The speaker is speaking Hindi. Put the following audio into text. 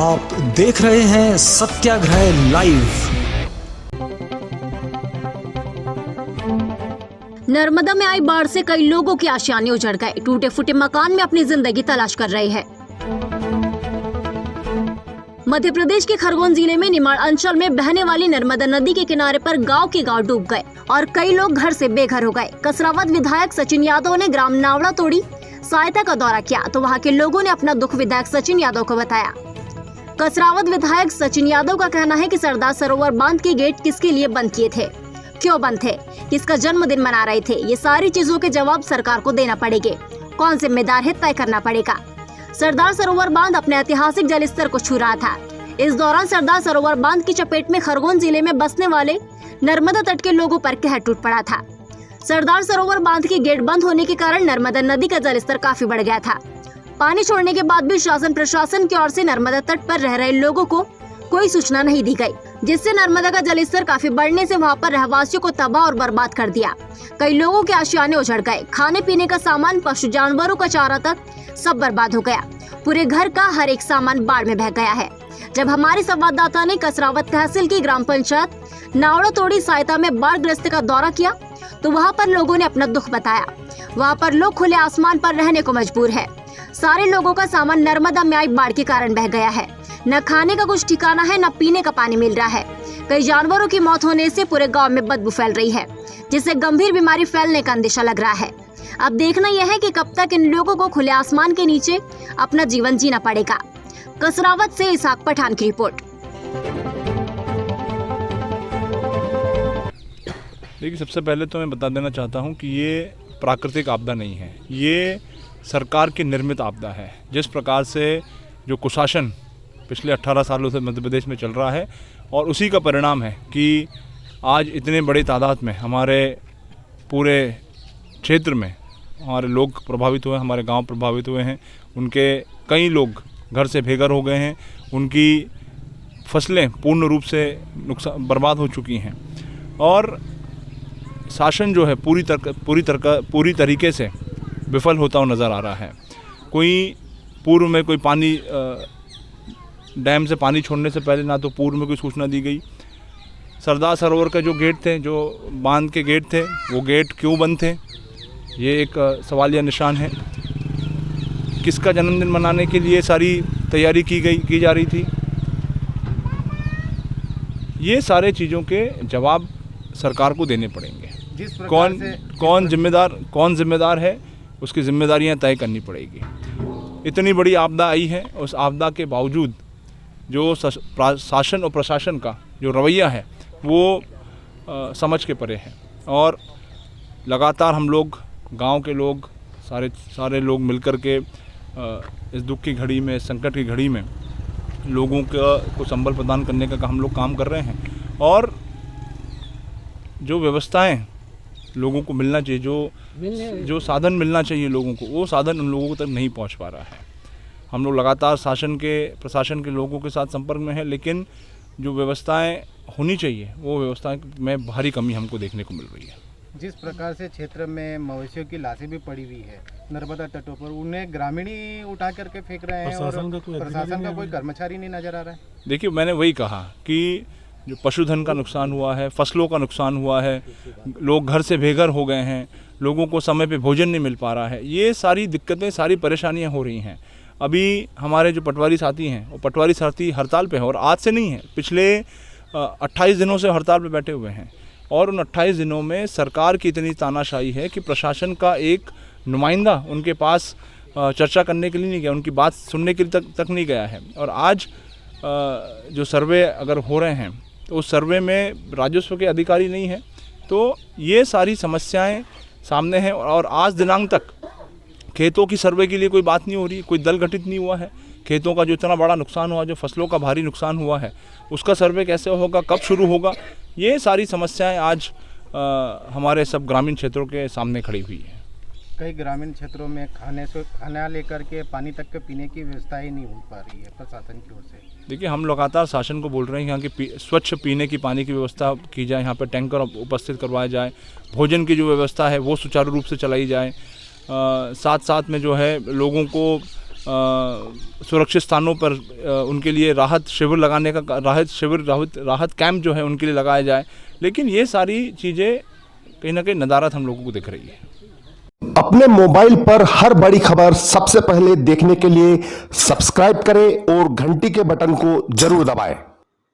आप देख रहे हैं सत्याग्रह लाइव। नर्मदा में आई बाढ़ से कई लोगों की आशाएं उजड़ गए। टूटे फूटे मकान में अपनी जिंदगी तलाश कर रहे हैं। मध्य प्रदेश के खरगोन जिले में निमाड़ अंचल में बहने वाली नर्मदा नदी के किनारे पर गांव के गांव डूब गए और कई लोग घर से बेघर हो गए। कसरावत विधायक सचिन यादव ने ग्राम नावड़ा तोड़ी सहायता का दौरा किया तो वहां के लोगों ने अपना दुख विधायक सचिन यादव को बताया। कसरावत विधायक सचिन यादव का कहना है कि सरदार सरोवर बांध के गेट किसके लिए बंद किए थे, क्यों बंद थे, किसका जन्मदिन मना रहे थे, ये सारी चीजों के जवाब सरकार को देना पड़ेंगे। कौन जिम्मेदार है तय करना पड़ेगा। सरदार सरोवर बांध अपने ऐतिहासिक जल स्तर को छू रहा था। इस दौरान सरदार सरोवर बांध की चपेट में खरगोन जिले में बसने वाले नर्मदा तट के लोगों पर कहर टूट पड़ा था। सरदार सरोवर बांध के गेट बंद होने के कारण नर्मदा नदी का जलस्तर काफी बढ़ गया था। पानी छोड़ने के बाद भी शासन प्रशासन की ओर से नर्मदा तट पर रह रहे लोगों को कोई सूचना नहीं दी गई, जिससे नर्मदा का जलस्तर काफी बढ़ने से वहां पर रहवासियों को तबाह और बर्बाद कर दिया। कई लोगों के आशियाने उजड़ गए। खाने पीने का सामान, पशु जानवरों का चारा तक सब बर्बाद हो गया। पूरे घर का हर एक सामान बाढ़ में बह गया है। जब हमारे संवाददाता ने कसरावत तहसील की ग्राम पंचायत नावड़ा तोड़ी सहायता में बाढ़ग्रस्त का दौरा किया तो वहां पर लोगों ने अपना दुख बताया। वहां पर लोग खुले आसमान पर रहने को मजबूर है। सारे लोगों का सामान नर्मदा में आई बाढ़ के कारण बह गया है। न खाने का कुछ ठिकाना है, न पीने का पानी मिल रहा है। कई जानवरों की मौत होने से पूरे गांव में बदबू फैल रही है, जिससे गंभीर बीमारी फैलने का अंदेशा लग रहा है। अब देखना यह है कि कब तक इन लोगों को खुले आसमान के नीचे अपना जीवन जीना पड़ेगा। कसरावत से इसाक पठान की रिपोर्ट। देखिए, सबसे पहले तो मैं बता देना चाहता हूं कि ये प्राकृतिक आपदा नहीं है, ये सरकार की निर्मित आपदा है। जिस प्रकार से जो कुशासन पिछले 18 सालों से मध्य प्रदेश में चल रहा है और उसी का परिणाम है कि आज इतने बड़ी तादाद में हमारे पूरे क्षेत्र में हमारे लोग प्रभावित हुए, हमारे गांव प्रभावित हुए हैं। उनके कई लोग घर से बेघर हो गए हैं। उनकी फसलें पूर्ण रूप से नुकसान बर्बाद हो चुकी हैं और शासन जो है पूरी तरीके से विफल होता हुआ नज़र आ रहा है। कोई पूर्व में कोई पानी डैम से पानी छोड़ने से पहले ना तो पूर्व में कोई सूचना दी गई। सरदार सरोवर का जो गेट थे, जो बांध के गेट थे, वो गेट क्यों बंद थे, ये एक सवालिया निशान है। किसका जन्मदिन मनाने के लिए सारी तैयारी की जा रही थी, ये सारे चीज़ों के जवाब सरकार को देने पड़ेंगे। कौन जिम्मेदार है, उसकी जिम्मेदारियां तय करनी पड़ेगी। इतनी बड़ी आपदा आई है, उस आपदा के बावजूद जो शासन और प्रशासन का जो रवैया है वो समझ के परे है और लगातार हम लोग गांव के लोग सारे लोग मिलकर के इस दुख की घड़ी में, संकट की घड़ी में लोगों को संबल प्रदान करने का हम लोग काम कर रहे हैं। और जो व्यवस्थाएं लोगों को मिलना चाहिए, जो साधन मिलना चाहिए लोगों को, वो साधन उन लोगों तक नहीं पहुंच पा रहा है। हम लोग लगातार प्रशासन के लोगों के साथ संपर्क में हैं, लेकिन जो व्यवस्थाएं होनी चाहिए वो व्यवस्थाएं में भारी कमी हमको देखने को मिल रही है। जिस प्रकार से क्षेत्र में मवेशियों की लाशें भी पड़ी हुई है नर्मदा तटों पर, उन्हें ग्रामीण ही उठा करके फेंक रहे हैं और प्रशासन का कोई कर्मचारी नहीं नजर आ रहा है। देखिए, मैंने वही कहा कि जो पशुधन का नुकसान हुआ है, फसलों का नुकसान हुआ है, लोग घर से बेघर हो गए हैं, लोगों को समय पे भोजन नहीं मिल पा रहा है, ये सारी दिक्कतें, सारी परेशानियां हो रही हैं। अभी हमारे जो पटवारी साथी हैं वो पटवारी साथी हड़ताल पे हैं और आज से नहीं है, पिछले 28 दिनों से हड़ताल पे बैठे हुए हैं। और उन 28 दिनों में सरकार की इतनी तानाशाही है कि प्रशासन का एक नुमाइंदा उनके पास चर्चा करने के लिए नहीं गया, उनकी बात सुनने के लिए तक नहीं गया है। और आज जो सर्वे अगर हो रहे हैं तो उस सर्वे में राजस्व के अधिकारी नहीं है, तो ये सारी समस्याएं सामने हैं। और आज दिनांक तक खेतों की सर्वे के लिए कोई बात नहीं हो रही, कोई दल गठित नहीं हुआ है। खेतों का जो इतना बड़ा नुकसान हुआ, जो फसलों का भारी नुकसान हुआ है, उसका सर्वे कैसे होगा, कब शुरू होगा, ये सारी समस्याएं आज हमारे सब ग्रामीण क्षेत्रों के सामने खड़ी हुई है। कई ग्रामीण क्षेत्रों में खाना लेकर के पानी तक के पीने की व्यवस्था ही नहीं हो पा रही है प्रशासन की ओर से। देखिए, हम लगातार शासन को बोल रहे हैं यहाँ की स्वच्छ पीने की पानी की व्यवस्था की जाए, यहाँ पर टैंकर उपस्थित करवाया जाए, भोजन की जो व्यवस्था है वो सुचारू रूप से चलाई जाए। साथ साथ में जो है लोगों को सुरक्षित स्थानों पर उनके लिए राहत शिविर लगाने का राहत कैंप जो है उनके लिए लगाया जाए। लेकिन ये सारी चीज़ें कहीं ना कहीं नदारत हम लोगों को दिख रही है। अपने मोबाइल पर हर बड़ी खबर सबसे पहले देखने के लिए सब्सक्राइब करें और घंटी के बटन को जरूर दबाएं।